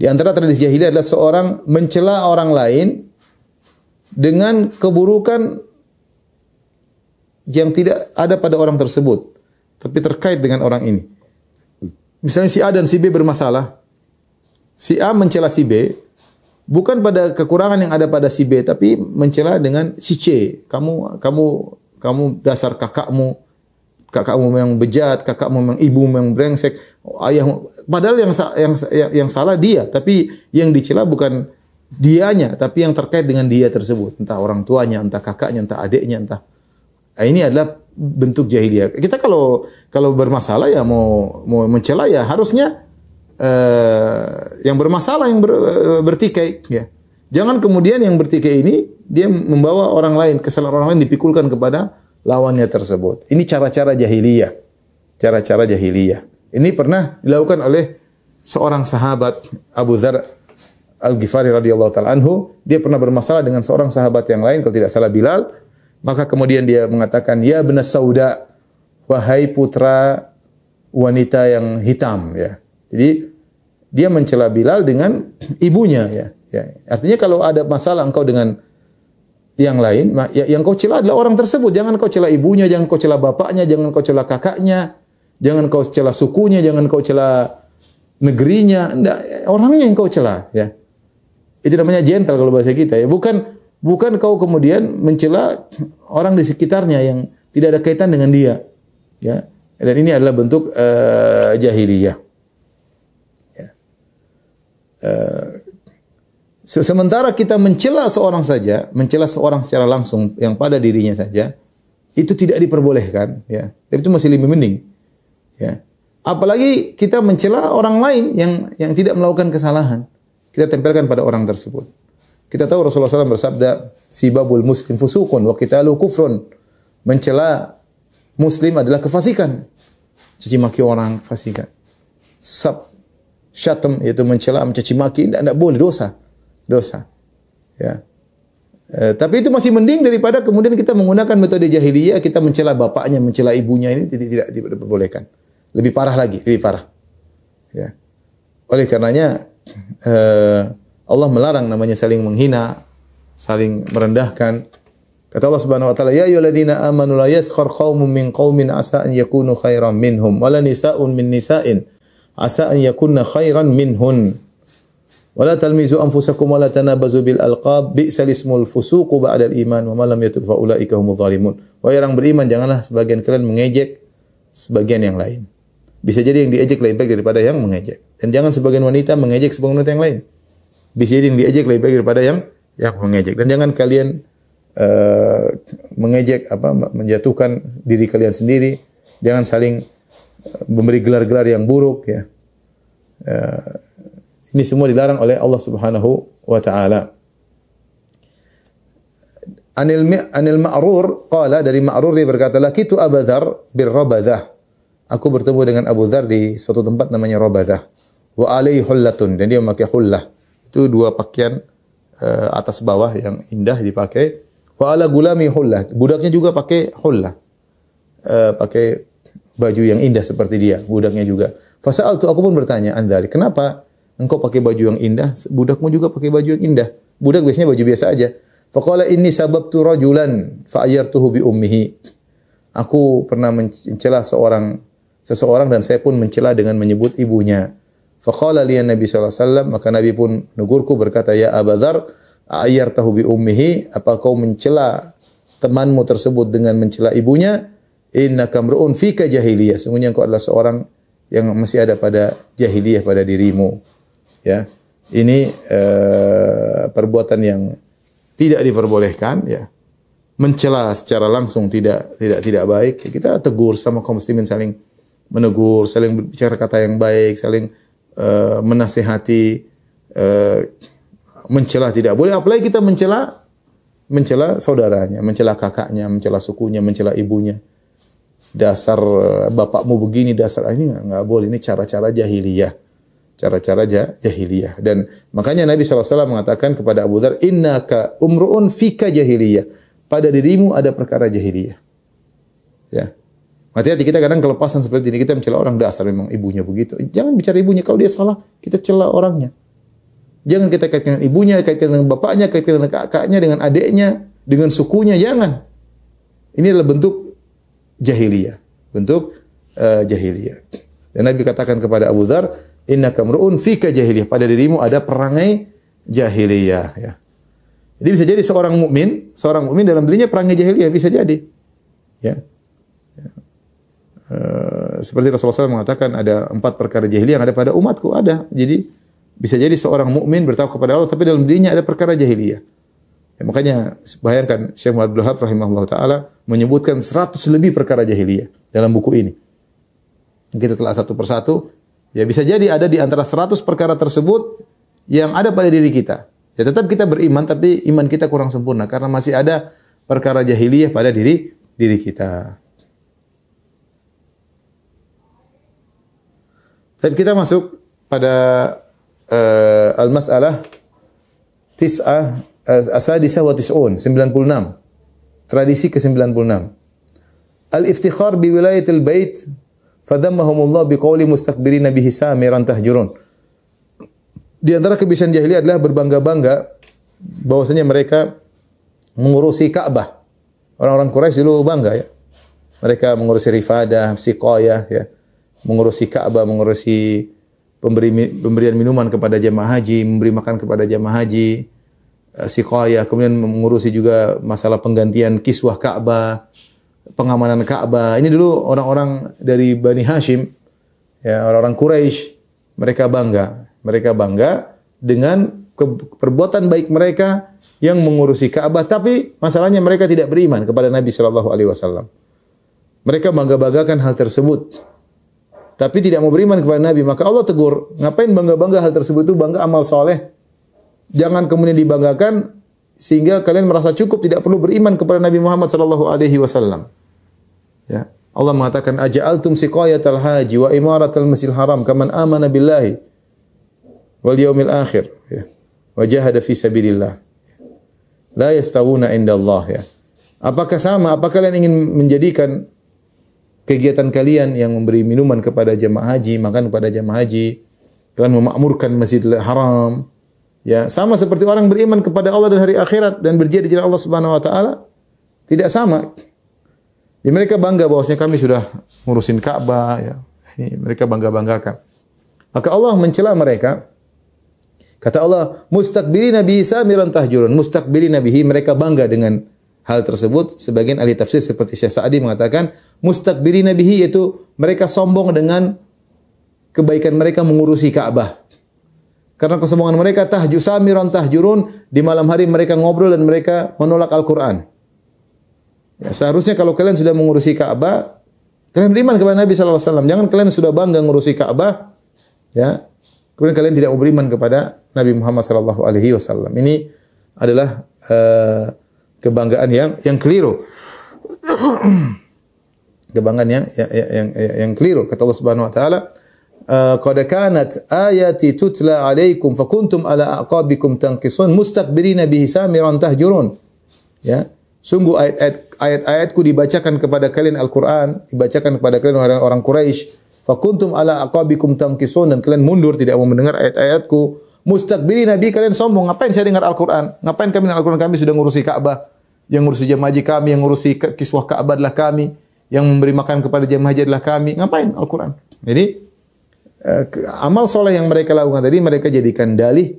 Di antara tradisi jahiliyah adalah seorang mencela orang lain dengan keburukan yang tidak ada pada orang tersebut, tapi terkait dengan orang ini. Misalnya si A dan si B bermasalah. Si A mencela si B bukan pada kekurangan yang ada pada si B, tapi mencela dengan si C. Kamu dasar kakakmu memang bejat, kakakmu memang ibu memang brengsek, ayahmu. Padahal yang salah dia, tapi yang dicela bukan dianya, tapi yang terkait dengan dia tersebut, entah orang tuanya, entah kakaknya, entah adiknya, entah. Nah, ini adalah bentuk jahiliyah. Kita kalau bermasalah ya mau mencela ya harusnya yang bermasalah yang bertikai, ya. Jangan kemudian yang bertikai ini dia membawa orang lain, kesalahan orang lain dipikulkan kepada lawannya tersebut. Ini cara-cara jahiliyah. Cara-cara jahiliyah. Ini pernah dilakukan oleh seorang sahabat Abu Dzar Al-Ghifari radhiyallahu taala anhu. Dia pernah bermasalah dengan seorang sahabat yang lain, kalau tidak salah Bilal. Maka kemudian dia mengatakan, "Ya benas sauda, wahai putra wanita yang hitam." Ya. Jadi dia mencela Bilal dengan ibunya. Ya. Artinya kalau ada masalah engkau dengan yang lain, yang kau cela adalah orang tersebut. Jangan kau cela ibunya, jangan kau cela bapaknya, jangan kau cela kakaknya, jangan kau cela sukunya, jangan kau cela negerinya. Enggak, orangnya yang kau cela. Ya. Itu namanya gentle kalau bahasa kita. Ya. Bukan kau kemudian mencela orang di sekitarnya yang tidak ada kaitan dengan dia. Ya. Dan ini adalah bentuk jahiliyah. Ya. Sementara kita mencela seorang saja, mencela seorang secara langsung yang pada dirinya saja, itu tidak diperbolehkan. Ya. Dan itu masih lebih mending. Ya. Apalagi kita mencela orang lain yang tidak melakukan kesalahan, kita tempelkan pada orang tersebut. Kita tahu Rasulullah SAW bersabda, "Sibabul muslim fusuqun wa qitalu kufrun." Mencela muslim adalah kefasikan. Caci maki orang kefasikan. Syatam yaitu mencela, mencaci maki, tidak boleh, dosa. Ya. Tapi itu masih mending daripada kemudian kita menggunakan metode jahiliyah, kita mencela bapaknya, mencela ibunya, ini tidak diperbolehkan. Lebih parah lagi, lebih parah. Ya. Oleh karenanya Allah melarang namanya saling menghina, saling merendahkan. Kata Allah Subhanahu wa taala, "Ya ayyuhalladzina amanu la yaskhar qaumun min qaumin asa an yakunu khairan minhum wa la nisa'un min nisa'in asa an yakunna khairan minhun. Wala talmizu anfusakum wala tanabazu bil alqab bi'sal ismul fusuqu ba'dal iman wa man lam yatub fa ulaika humudz zalimun." Wahai orang beriman, janganlah sebagian kalian mengejek sebagian yang lain. Bisa jadi yang diejek lebih baik daripada yang mengejek. Dan jangan sebagian wanita mengejek sebagian wanita yang lain. Bisa jadi yang diejek lebih baik daripada yang mengejek. Dan jangan kalian mengejek menjatuhkan diri kalian sendiri. Jangan saling memberi gelar-gelar yang buruk ya. Ini semua dilarang oleh Allah Subhanahu wa taala. Anil Ma'rur qala, dari Ma'rur dia berkata, "Laqitu Abu Dzar bir-Rabadah." Aku bertemu dengan Abu Dzar di suatu tempat namanya Rabadah. Wa alaihi hullatun, dan dia memakai hullah. Itu dua pakaian atas bawah yang indah dipakai. Wa ala gulami hullah, budaknya juga pakai hullah. Pakai baju yang indah seperti dia, budaknya juga. Fasa'altu, aku pun bertanya, "Andzali, kenapa engkau pakai baju yang indah, budakmu juga pakai baju yang indah?" Budak biasanya baju biasa aja. Faqala inni sababtu rajulan fa'ayyartuhu bi ummihi. Aku pernah mencela seseorang dan saya pun mencela dengan menyebut ibunya. Faqala liya Nabi sallallahu alaihi wasallam, maka Nabi pun negurku berkata, "Ya Abu Dzar, ayyartahu bi ummihi, apa kau mencela temanmu tersebut dengan mencela ibunya? Innaka mru'un fika jahiliyah." Sungguhnya engkau adalah seorang yang masih ada pada jahiliyah pada dirimu. Ya. Ini perbuatan yang tidak diperbolehkan ya. Mencela secara langsung tidak baik. Kita tegur sama kaum muslimin, saling menegur, saling berbicara kata yang baik, saling menasihati. Mencela tidak boleh, apalagi kita mencela saudaranya, mencela kakaknya, mencela sukunya, mencela ibunya. Dasar bapakmu begini, dasar ini enggak boleh. Ini cara-cara jahiliyah. Cara-cara jahiliyah. Dan makanya Nabi SAW mengatakan kepada Abu Dzar, "Innaka umru'un fika jahiliyah." Pada dirimu ada perkara jahiliyah. Ya. Hati-hati kita kadang kelepasan seperti ini, kita mencela orang, dasar memang ibunya begitu. Jangan bicara ibunya, kalau dia salah, kita cela orangnya. Jangan kita kaitkan dengan ibunya, kaitkan dengan bapaknya, kaitkan dengan kakaknya, dengan adiknya, dengan sukunya, jangan. Ini adalah bentuk jahiliyah. Bentuk jahiliyah. Dan Nabi katakan kepada Abu Dzar, "Innaka mru'un fika jahiliyah." Pada dirimu ada perangai jahiliyah. Ya. Jadi bisa jadi seorang mukmin dalam dirinya perangai jahiliyah, bisa jadi. Ya. Seperti Rasulullah SAW mengatakan ada 4 perkara jahiliyah yang ada pada umatku, ada. Jadi bisa jadi seorang mukmin bertakwa kepada Allah, tapi dalam dirinya ada perkara jahiliyah. Ya, makanya bayangkan Syekh Abdul Wahab rahimahullah taala menyebutkan 100 lebih perkara jahiliyah dalam buku ini. Kita telah satu persatu. Ya bisa jadi ada di antara 100 perkara tersebut yang ada pada diri kita. Ya tetap kita beriman tapi iman kita kurang sempurna karena masih ada perkara jahiliyah pada diri kita. Tapi kita masuk pada al-mas'alah asadisah wa tis'un 96. Tradisi ke-96. Al-iftikhar bi wilayatil bait fadhammahumullah biqauli mustakbirina bihi samiran tahjurun. Di antara kebiasaan jahiliyah adalah berbangga-bangga bahwasanya mereka mengurusi Ka'bah. Orang-orang Quraisy dulu bangga ya. Mereka mengurusi rifadah, siqayah ya. Mengurusi Ka'bah, mengurusi pemberian minuman kepada jemaah haji, memberi makan kepada jemaah haji, siqayah, kemudian mengurusi juga masalah penggantian kiswah Ka'bah, pengamanan Ka'bah. Ini dulu orang-orang dari Bani Hashim, ya, orang-orang Quraisy, mereka bangga. Mereka bangga dengan perbuatan baik mereka yang mengurusi Ka'bah, tapi masalahnya mereka tidak beriman kepada Nabi sallallahu alaihi wasallam. Mereka bangga-banggakan hal tersebut, tapi tidak mau beriman kepada Nabi. Maka Allah tegur, ngapain bangga-bangga hal tersebut itu bangga amal soleh. Jangan kemudian dibanggakan sehingga kalian merasa cukup tidak perlu beriman kepada Nabi Muhammad sallallahu alaihi wasallam. Ya, Allah mengatakan aja'altum siqayatal haji wa imaratal masjidil haram kaman amana billahi wal yaumil akhir ya, wa jahada fi sabilillah la yastawuna indallah ya. Apakah sama? Apakah kalian ingin menjadikan kegiatan kalian yang memberi minuman kepada jemaah haji, makan kepada jemaah haji, kalian memakmurkan Masjidil Haram ya, sama seperti orang beriman kepada Allah dan hari akhirat dan berjihad di jalan Allah Subhanahu wa taala? Tidak sama. Ya, mereka bangga bahwasanya kami sudah ngurusin Ka'bah ya. Ini mereka bangga-banggakan. Maka Allah mencela mereka. Kata Allah, mustakbirina bihi samiran tahjurun. Mustakbirina bihi, mereka bangga dengan hal tersebut. Sebagian ahli tafsir seperti Syekh Sa'di mengatakan, mustakbirina bihi yaitu mereka sombong dengan kebaikan mereka mengurusi Ka'bah. Karena kesombongan mereka samiran tahjurun, di malam hari mereka ngobrol dan mereka menolak Al-Qur'an. Ya, seharusnya kalau kalian sudah mengurusi Ka'bah, kalian beriman kepada Nabi sallallahu alaihi wasallam. Jangan kalian sudah bangga mengurusi Ka'bah, ya. Kemudian kalian tidak mau beriman kepada Nabi Muhammad sallallahu alaihi wasallam. Ini adalah kebanggaan yang keliru. Kebanggaan yang keliru. Kata Allah Subhanahu wa taala, qad kanat ayati tutla alaikum fakuntum ala aqabikum tanqisun mustakbirina bihi samiran tahjurun. Ya, sungguh ayat-ayatku dibacakan kepada kalian Al-Qur'an, dibacakan kepada kalian orang Quraisy. Fakuntum ala aqabikum tanqisun, dan kalian mundur tidak mau mendengar ayat-ayatku. Mustakbirina bi, kalian sombong, ngapain saya dengar Al-Qur'an? Ngapain kami dengar Al-Qur'an? Kami sudah ngurusi Ka'bah. Yang ngurusi jemaah haji kami, yang ngurusi kiswah Ka'bah adalah kami, yang memberi makan kepada jemaah haji adalah kami. Ngapain Al-Qur'an? Jadi amal soleh yang mereka lakukan tadi mereka jadikan dalih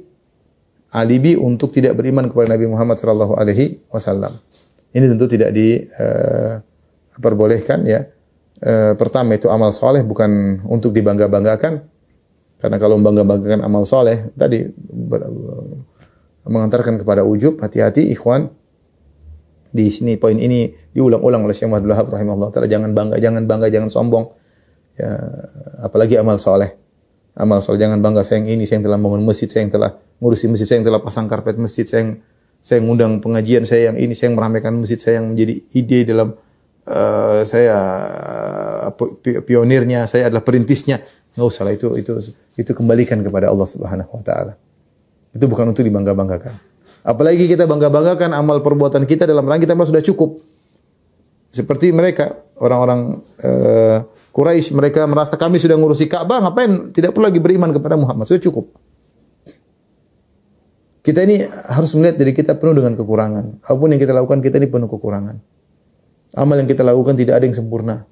alibi untuk tidak beriman kepada Nabi Muhammad sallallahu alaihi wasallam. Ini tentu tidak diperbolehkan ya. Pertama itu amal soleh bukan untuk dibangga-banggakan, karena kalau membangga-banggakan amal soleh tadi mengantarkan kepada ujub. Hati-hati ikhwan, di sini poin ini diulang-ulang oleh Syekh Muhammad Wahab rahimahullah taala. Jangan bangga, jangan sombong ya, apalagi amal soleh. Amal soleh jangan bangga, saya yang ini, saya yang telah bangun masjid, saya yang telah ngurusi masjid, saya yang telah pasang karpet masjid, saya yang ngundang pengajian, saya yang ini, saya yang meramaikan masjid, saya yang menjadi ide dalam saya pionirnya, saya adalah perintisnya. Enggak usah lah, itu kembalikan kepada Allah Subhanahu wa taala. Itu bukan untuk dibangga-banggakan. Apalagi kita bangga-banggakan amal perbuatan kita dalam rangka kita sudah cukup. Seperti mereka, orang-orang Quraisy, mereka merasa kami sudah ngurusi Ka'bah, ngapain tidak perlu lagi beriman kepada Muhammad, sudah cukup. Kita ini harus melihat diri kita penuh dengan kekurangan. Apapun yang kita lakukan, kita ini penuh kekurangan. Amal yang kita lakukan tidak ada yang sempurna.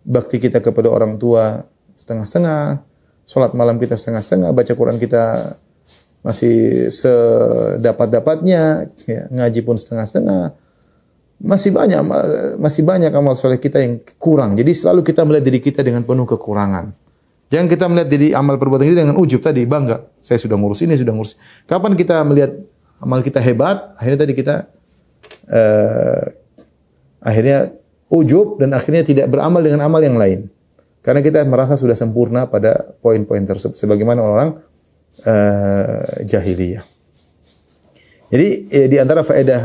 Bakti kita kepada orang tua setengah-setengah, salat malam kita setengah-setengah, baca Quran kita masih sedapat-dapatnya, ya, ngaji pun setengah-setengah. Masih banyak amal soleh kita yang kurang. Jadi selalu kita melihat diri kita dengan penuh kekurangan. Jangan kita melihat diri amal perbuatan kita dengan ujub tadi, bangga. Saya sudah ngurus ini, sudah ngurus. Kapan kita melihat amal kita hebat, akhirnya tadi kita akhirnya ujub dan akhirnya tidak beramal dengan amal yang lain. Karena kita merasa sudah sempurna pada poin-poin tersebut sebagaimana orang jahiliyah. Jadi di antara faedah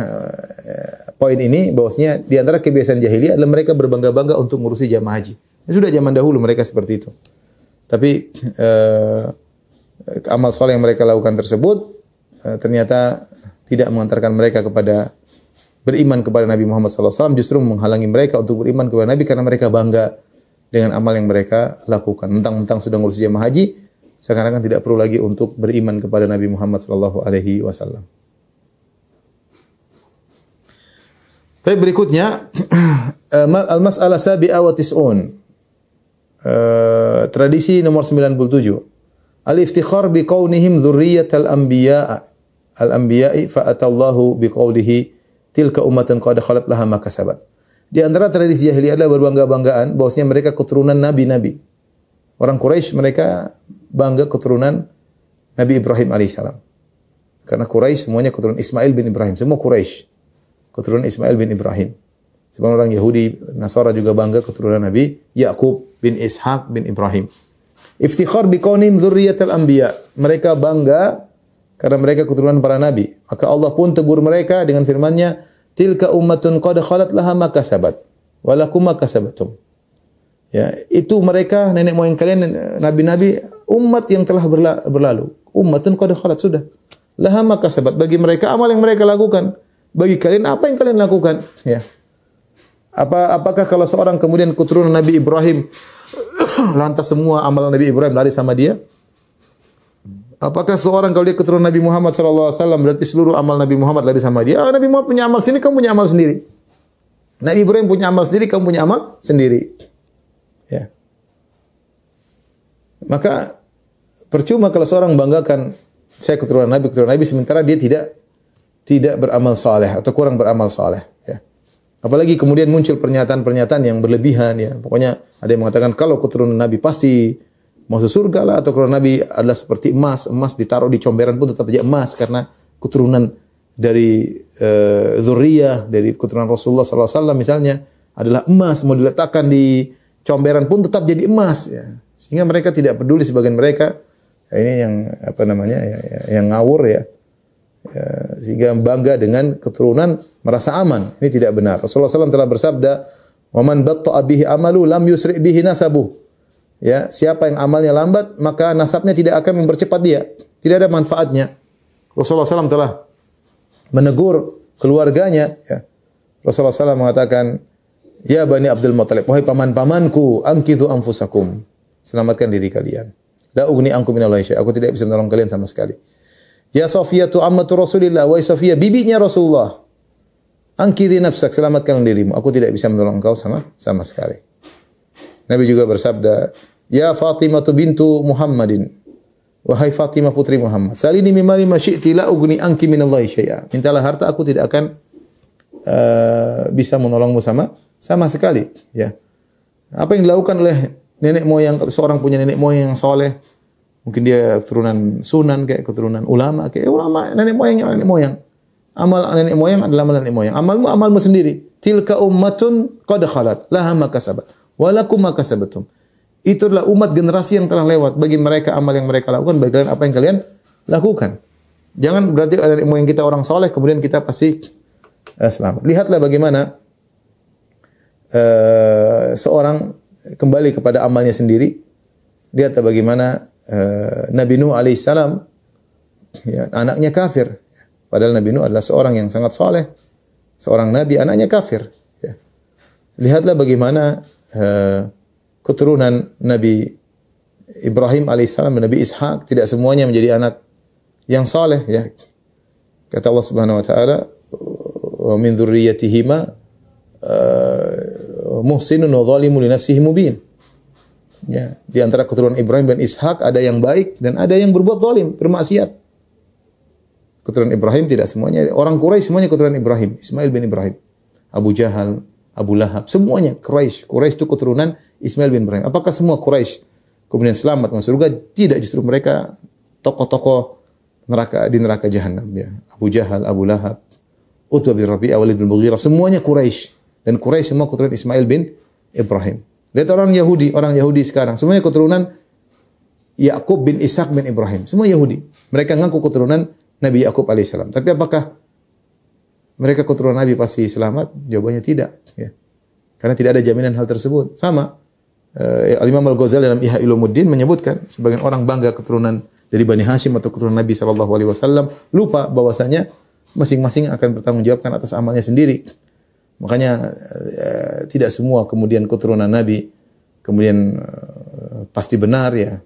poin ini bahwasanya di antara kebiasaan jahiliyah adalah mereka berbangga-bangga untuk ngurusi jamaah haji. Sudah zaman dahulu mereka seperti itu. Tapi amal soleh yang mereka lakukan tersebut ternyata tidak mengantarkan mereka kepada beriman kepada Nabi Muhammad SAW, justru menghalangi mereka untuk beriman kepada Nabi karena mereka bangga dengan amal yang mereka lakukan. Mentang-mentang sudah ngurus jamaah haji, sekarang kan tidak perlu lagi untuk beriman kepada Nabi Muhammad SAW. Tapi berikutnya al-mas'alah sabi'a wa tis'un. Tradisi nomor 97. Al-iftikhar bi kaunihim dzurriyyatal anbiya'i fa atallahu bi qawlihi tilka ummatan qad khalat laha ma kasabat. Di antara tradisi jahiliyah adalah berbangga-banggaan bahwasanya mereka keturunan nabi-nabi. Orang Quraisy mereka bangga keturunan Nabi Ibrahim alaihissalam. Karena Quraisy semuanya keturunan Ismail bin Ibrahim, semua Quraisy keturunan Ismail bin Ibrahim. Sebab orang Yahudi, Nasara juga bangga keturunan Nabi Yakub bin Ishaq bin Ibrahim. Iftikhar bi kaunim dzurriyyatal anbiya. Mereka bangga karena mereka keturunan para nabi. Maka Allah pun tegur mereka dengan firman-Nya, "Tilka ummatun qad khalat laha ma kasabat wa lakum ma kasabatum." Ya, itu mereka nenek moyang kalian nabi-nabi umat yang telah berlalu. Ummatun qad khalat sudah. Laha ma kasabat, bagi mereka amal yang mereka lakukan. Bagi kalian apa yang kalian lakukan? Ya. Apakah kalau seorang kemudian keturunan Nabi Ibrahim lantas semua amal Nabi Ibrahim lari sama dia? Apakah seorang kalau dia keturunan Nabi Muhammad SAW berarti seluruh amal Nabi Muhammad lari sama dia? Nabi Muhammad punya amal sendiri, kamu punya amal sendiri. Nabi Ibrahim punya amal sendiri, kamu punya amal sendiri. Ya. Maka percuma kalau seorang banggakan saya keturunan Nabi, sementara dia tidak beramal saleh atau kurang beramal saleh. Ya. Apalagi kemudian muncul pernyataan-pernyataan yang berlebihan. Ya. Pokoknya ada yang mengatakan kalau keturunan Nabi pasti masuk surga lah, atau keturunan Nabi adalah seperti emas ditaruh di comberan pun tetap saja emas karena keturunan dari zuriyah dari keturunan Rasulullah SAW misalnya adalah emas, mau diletakkan di comberan pun tetap jadi emas. Ya. Sehingga mereka tidak peduli, sebagian mereka ini yang yang ngawur ya. Sehingga bangga dengan keturunan merasa aman. Ini tidak benar. Rasulullah SAW telah bersabda, "Wa man batta'a bihi amalu lam yusri' bihi nasabuh." Ya, siapa yang amalnya lambat, maka nasabnya tidak akan mempercepat dia. Tidak ada manfaatnya. Rasulullah SAW telah menegur keluarganya. Ya. Rasulullah SAW mengatakan, "Ya Bani Abdul Muttalib, wahai paman-pamanku, angkithu anfusakum." Selamatkan diri kalian. La ugni ankum minallahi syai'. Aku tidak bisa menolong kalian sama sekali. Ya Safiyah tu ammatu Rasulillah, wahai Safiyah bibinya Rasulullah. Angkidhi nafsak, selamatkan dirimu. Aku tidak bisa menolong engkau sama sekali. Nabi juga bersabda, "Ya Fatimah bintu Muhammadin." Wahai Fatimah putri Muhammad, "Salini mimma ma syi'ti la ugni anki minallahi syai'a." Mintalah harta, aku tidak akan bisa menolongmu sama sekali, ya. Apa yang dilakukan oleh nenek moyang, seorang punya nenek moyang yang soleh, mungkin dia keturunan sunan kayak keturunan ulama, kayak ulama nenek moyang. Amal nenek moyang adalah amal nenek moyang. Amalmu sendiri. Tilka ummatun qad khalat laha ma kasabat wa lakum ma kasabatum. Itu adalah umat generasi yang telah lewat. Bagi mereka amal yang mereka lakukan, bagi kalian apa yang kalian lakukan. Jangan berarti nenek moyang kita orang soleh kemudian kita pasti selamat. Lihatlah bagaimana seorang kembali kepada amalnya sendiri. Lihatlah bagaimana Nabi Nuh alaihissalam, ya, anaknya kafir. Padahal Nabi Nuh adalah seorang yang sangat soleh, seorang nabi, anaknya kafir. Ya. Lihatlah bagaimana keturunan Nabi Ibrahim alaihissalam dan Nabi Ishaq tidak semuanya menjadi anak yang soleh. Ya. Kata Allah Subhanahu Wa Taala, "Wa min dzurriyyatihima muhsinun wa zalimun li nafsihi mubin." Ya, di antara keturunan Ibrahim dan Ishak ada yang baik dan ada yang berbuat zalim, bermaksiat. Keturunan Ibrahim tidak semuanya, orang Quraisy semuanya keturunan Ibrahim, Ismail bin Ibrahim, Abu Jahal, Abu Lahab, semuanya Quraisy. Quraisy itu keturunan Ismail bin Ibrahim. Apakah semua Quraisy kemudian selamat masuk surga? Tidak, justru mereka tokoh-tokoh neraka di neraka jahanam, ya. Abu Jahal, Abu Lahab, Utbah bin Rabi'ah, Walid bin Mughirah, semuanya Quraisy. Dan Quraisy semua keturunan Ismail bin Ibrahim. Lihat orang Yahudi sekarang, semuanya keturunan Yakub bin Ishak bin Ibrahim. Semua Yahudi. Mereka ngaku keturunan Nabi Yakub alaihissalam. Tapi apakah mereka keturunan Nabi pasti selamat? Jawabannya tidak. Ya. Karena tidak ada jaminan hal tersebut. Sama, Al-Imam Al-Ghazali dalam Ihya Ulumuddin menyebutkan sebagian orang bangga keturunan dari Bani Hashim atau keturunan Nabi SAW, lupa bahwasanya masing-masing akan bertanggungjawabkan atas amalnya sendiri. Makanya tidak semua kemudian keturunan Nabi kemudian pasti benar ya.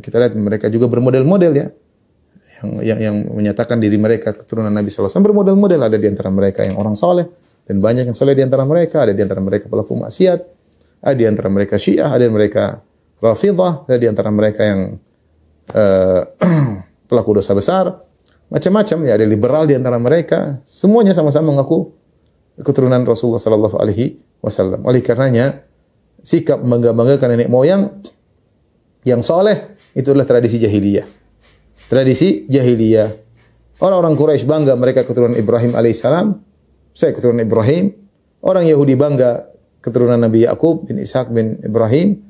Kita lihat mereka juga bermodel-model ya. Yang menyatakan diri mereka keturunan Nabi SAW bermodel-model. Ada di antara mereka yang orang soleh dan banyak yang soleh di antara mereka. Ada di antara mereka pelaku maksiat. Ada di antara mereka Syiah, ada di mereka Rafidhah, ada di antara mereka yang pelaku dosa besar. Macam-macam ya, ada liberal di antara mereka. Semuanya sama-sama mengaku keturunan Rasulullah sallallahu alaihi wasallam. Oleh karenanya sikap membanggakan nenek moyang yang soleh itu adalah tradisi jahiliyah. Tradisi jahiliyah. Orang-orang Quraisy bangga mereka keturunan Ibrahim alaihissalam. Saya keturunan Ibrahim. Orang Yahudi bangga keturunan Nabi Yakub bin Ishak bin Ibrahim.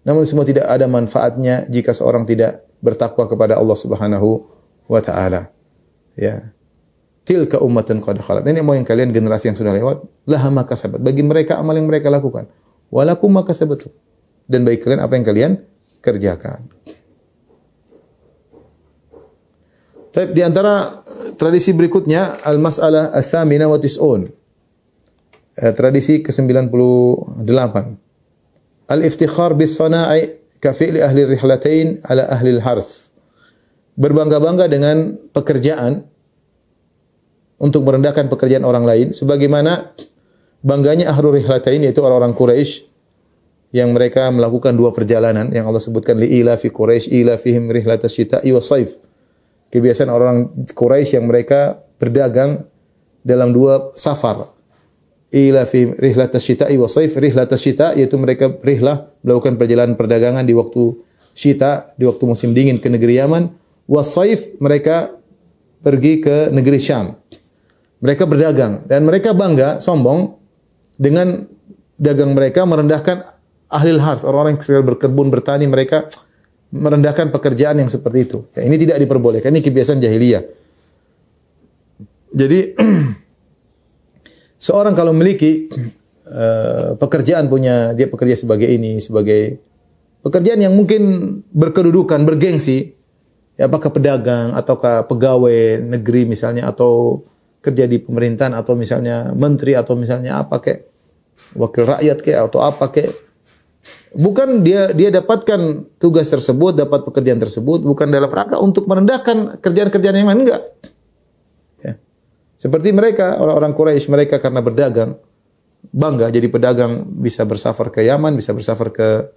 Namun semua tidak ada manfaatnya jika seorang tidak bertakwa kepada Allah Subhanahu wa taala. Ya. Tilka ummatun qad khalat. Ini moyang kalian generasi yang sudah lewat, laha ma kasabat. Bagi mereka amal yang mereka lakukan. Walakum ma kasabtum. Dan bagi kalian apa yang kalian kerjakan. Tapi di antara tradisi berikutnya al-mas'alah ats-tsamina wa tis'un. Tradisi ke-98. Al-iftikhar bis sana'i ka fi'li ahli rihlatain ala ahli al-harth. Berbangga-bangga dengan pekerjaan untuk merendahkan pekerjaan orang lain sebagaimana bangganya ahli rihlatain yaitu orang-orang Quraisy yang mereka melakukan dua perjalanan yang Allah sebutkan li ila fi Quraisy ila fihim rihlatas syita'i was saif. Kebiasaan orang Quraisy yang mereka berdagang dalam dua safar. Ila fi rihlatas syita'i wa saif. Rihlatas syita' yaitu mereka rihlah melakukan perjalanan perdagangan di waktu syita, di waktu musim dingin ke negeri Yaman. Wa saif mereka pergi ke negeri Syam. Mereka berdagang dan mereka bangga, sombong dengan dagang mereka merendahkan ahli harth, orang-orang yang berkebun bertani, mereka merendahkan pekerjaan yang seperti itu. Ya, ini tidak diperbolehkan, ini kebiasaan jahiliyah. Jadi seorang kalau memiliki pekerjaan dia bekerja sebagai ini, sebagai pekerjaan yang mungkin berkedudukan, bergengsi, ya apakah pedagang ataukah pegawai negeri misalnya atau kerja di pemerintahan atau misalnya menteri atau misalnya apa kayak wakil rakyat kayak atau apa kayak, bukan dia dapatkan tugas tersebut, dapat pekerjaan tersebut bukan dalam rangka untuk merendahkan kerjaan-kerjaan yang lain, enggak. Seperti mereka, orang-orang Quraisy, mereka karena berdagang, bangga jadi pedagang, bisa bersafar ke Yaman, bisa bersafar ke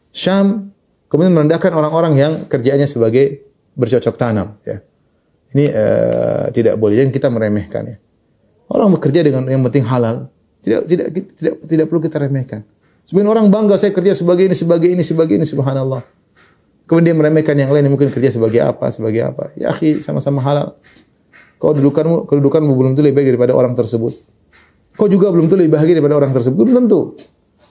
Syam, kemudian merendahkan orang-orang yang kerjaannya sebagai bercocok tanam. Ya. Ini tidak boleh, yang kita meremehkan. Ya. Orang bekerja dengan yang penting halal, tidak perlu kita remehkan. Sebagian orang bangga, saya kerja sebagai ini, subhanallah. Kemudian dia meremehkan yang lain, yang mungkin kerja sebagai apa. Ya akhi, sama-sama halal. Kau kedudukanmu belum tentu lebih baik daripada orang tersebut. Kau juga belum tentu lebih bahagia daripada orang tersebut. Belum tentu.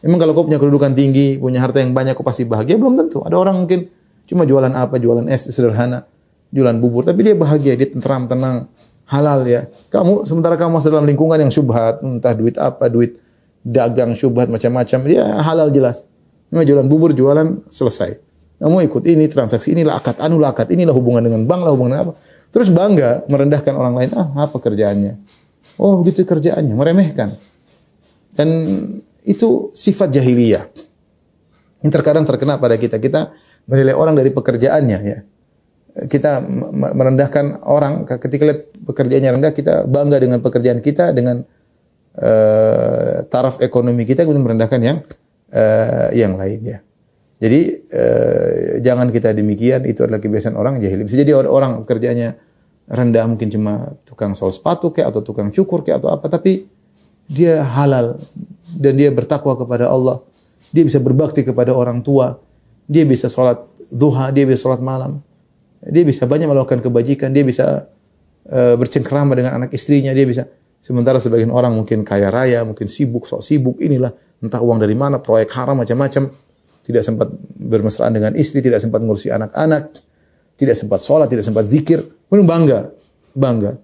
Memang kalau kau punya kedudukan tinggi, punya harta yang banyak, kau pasti bahagia. Belum tentu. Ada orang mungkin cuma jualan jualan es sederhana, jualan bubur, tapi dia bahagia, dia tentram, tenang, halal ya. Sementara kamu masih dalam lingkungan yang syubhat, entah duit dagang syubhat macam-macam, dia halal jelas. Memang jualan bubur, jualan selesai. Kamu ikut ini, transaksi inilah akad, inilah hubungan dengan bank lah, hubungan apa. Terus bangga merendahkan orang lain. Apa kerjaannya? Oh, begitu kerjaannya, meremehkan. Dan itu sifat jahiliyah. Ini terkadang terkena pada kita. Kita menilai orang dari pekerjaannya ya. Kita merendahkan orang ketika lihat pekerjaannya rendah, kita bangga dengan pekerjaan kita, dengan taraf ekonomi kita, kemudian merendahkan yang lain ya. Jadi jangan kita demikian, itu adalah kebiasaan orang jahil. Bisa jadi orang kerjanya rendah, mungkin cuma tukang sol sepatu kayak atau tukang cukur kayak atau apa, tapi dia halal dan dia bertakwa kepada Allah. Dia bisa berbakti kepada orang tua. Dia bisa sholat duha, dia bisa sholat malam. Dia bisa banyak melakukan kebajikan, dia bisa bercengkerama dengan anak istrinya, dia bisa. Sementara sebagian orang mungkin kaya raya, mungkin sok sibuk, inilah entah uang dari mana, proyek haram macam-macam. Tidak sempat bermesraan dengan istri, tidak sempat ngurusi anak-anak, tidak sempat sholat, tidak sempat zikir. Kemudian bangga.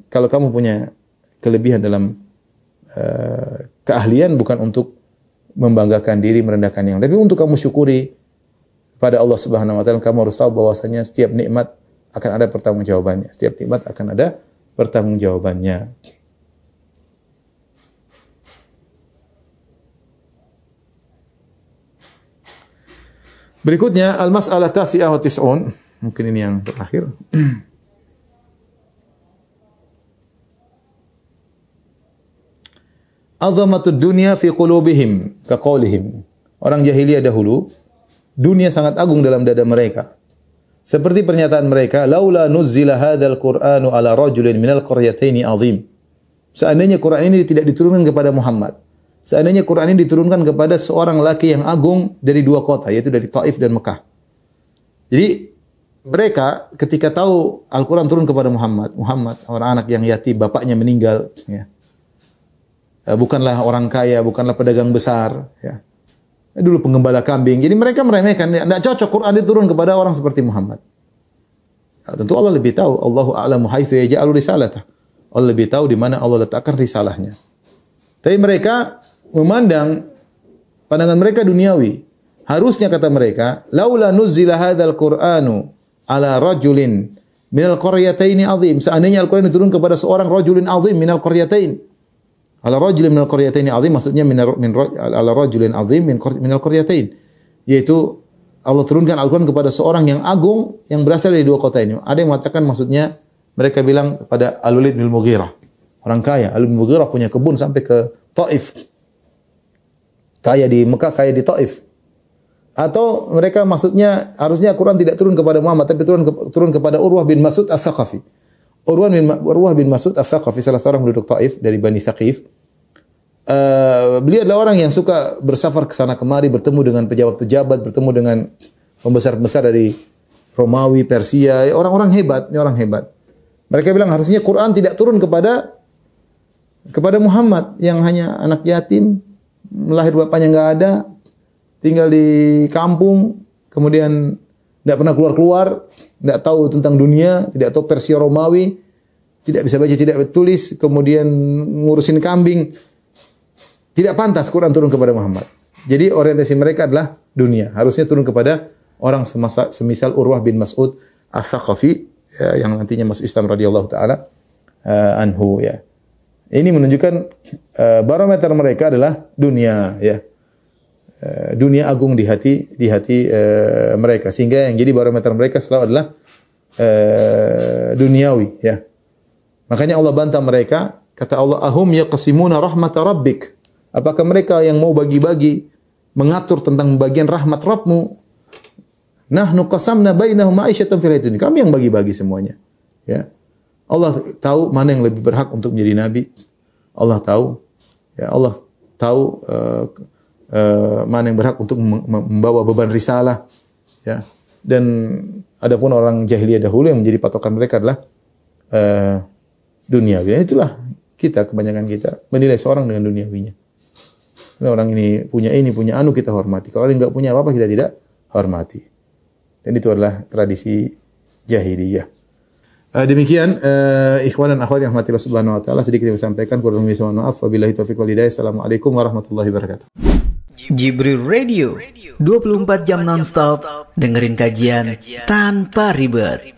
Kalau kamu punya kelebihan dalam keahlian bukan untuk membanggakan diri, merendahkan yang, tapi untuk kamu syukuri pada Allah Subhanahu wa taala. Kamu harus tahu bahwasanya setiap nikmat akan ada pertanggungjawabannya. Setiap nikmat akan ada pertanggungjawabannya. Berikutnya al-mas'alah tasi'ah wa tis'un. Mungkin ini yang terakhir. Azamatud dunya fi qulubihim kaqaulihim. Orang jahiliyah dahulu, dunia sangat agung dalam dada mereka. Seperti pernyataan mereka, laula nuzzila hadzal qur'anu ala rajulin minal qaryataini azim. Seandainya Quran ini tidak diturunkan kepada Muhammad, seandainya Quran ini diturunkan kepada seorang laki yang agung dari dua kota, yaitu dari Taif dan Mekah. Jadi mereka ketika tahu Al-Quran turun kepada Muhammad, orang anak yang yatim, bapaknya meninggal, ya. Bukanlah orang kaya, bukanlah pedagang besar, ya. Dulu penggembala kambing. Jadi mereka meremehkan, tidak cocok Quran diturun kepada orang seperti Muhammad. Nah, tentu Allah lebih tahu. Allahu a'lamu haitsu yaj'alu risalatah. Allah lebih tahu di mana Allah letakkan risalahnya. Tapi mereka memandang, pandangan mereka duniawi. Harusnya kata mereka, laula nuzzila hadzal Qur'anu ala rajulin minal qaryataini azim. Seandainya Al-Qur'an diturun kepada seorang rajulin azim minal qaryatain. Ala rajulin minal qaryataini azim maksudnya ala rajulin azim minal qaryatain. Yaitu Allah turunkan Al-Qur'an kepada seorang yang agung yang berasal dari dua kota ini. Ada yang mengatakan maksudnya mereka bilang kepada Al-Walid bin Mughirah, orang kaya. Al-Walid bin Mughirah punya kebun sampai ke Taif. Kaya di Mekah, kaya di Taif. Atau mereka maksudnya harusnya Al-Quran tidak turun kepada Muhammad, tapi turun kepada Urwah bin Mas'ud As-Saqafi. Urwah bin Mas'ud As-Saqafi, salah seorang penduduk Taif dari Bani Thaqif. Beliau adalah orang yang suka bersafar ke sana kemari, bertemu dengan pejabat-pejabat, bertemu dengan pembesar-pembesar dari Romawi, Persia, orang-orang hebat, ini orang hebat. Mereka bilang harusnya Quran tidak turun kepada Muhammad yang hanya anak yatim, lahir bapaknya enggak ada, tinggal di kampung, kemudian tidak pernah keluar-keluar, tidak tahu tentang dunia, tidak tahu Persia Romawi, tidak bisa baca, tidak tulis, kemudian ngurusin kambing. Tidak pantas Quran turun kepada Muhammad. Jadi orientasi mereka adalah dunia. Harusnya turun kepada orang semisal Urwah bin Mas'ud As-Saqafi, ya, yang nantinya masuk Islam radhiyallahu taala anhu, ya. Ini menunjukkan barometer mereka adalah dunia, ya. Dunia agung di hati mereka, sehingga yang jadi barometer mereka selalu adalah duniawi, ya. Makanya Allah bantah mereka, kata Allah, ahum yaqsimuna rahmat rabbik. Apakah mereka yang mau bagi-bagi, mengatur tentang bagian rahmat Rabbmu? Nahnu qasamna bainahum ma'isyatan fil hayatid dunya. Kami yang bagi-bagi semuanya, ya. Allah tahu mana yang lebih berhak untuk menjadi nabi. Allah tahu, ya, Allah tahu mana yang berhak untuk membawa beban risalah, ya. Dan adapun orang jahiliyah dahulu yang menjadi patokan mereka adalah duniawi. Dan itulah kita, kebanyakan kita menilai seorang dengan duniawinya. Orang ini punya anu, kita hormati. Kalau orang enggak punya apa-apa, kita tidak hormati. Dan itu adalah tradisi jahiliyah. Demikian ikhwan dan akhwat yang rahmatillah subhanahu wa taala, sedikit yang saya sampaikan, kurang lebih mohon maaf. Wabillahi taufiq wal hidayah. Assalamualaikum warahmatullahi wabarakatuh. Jibril Radio 24 jam nonstop, dengerin kajian tanpa ribet.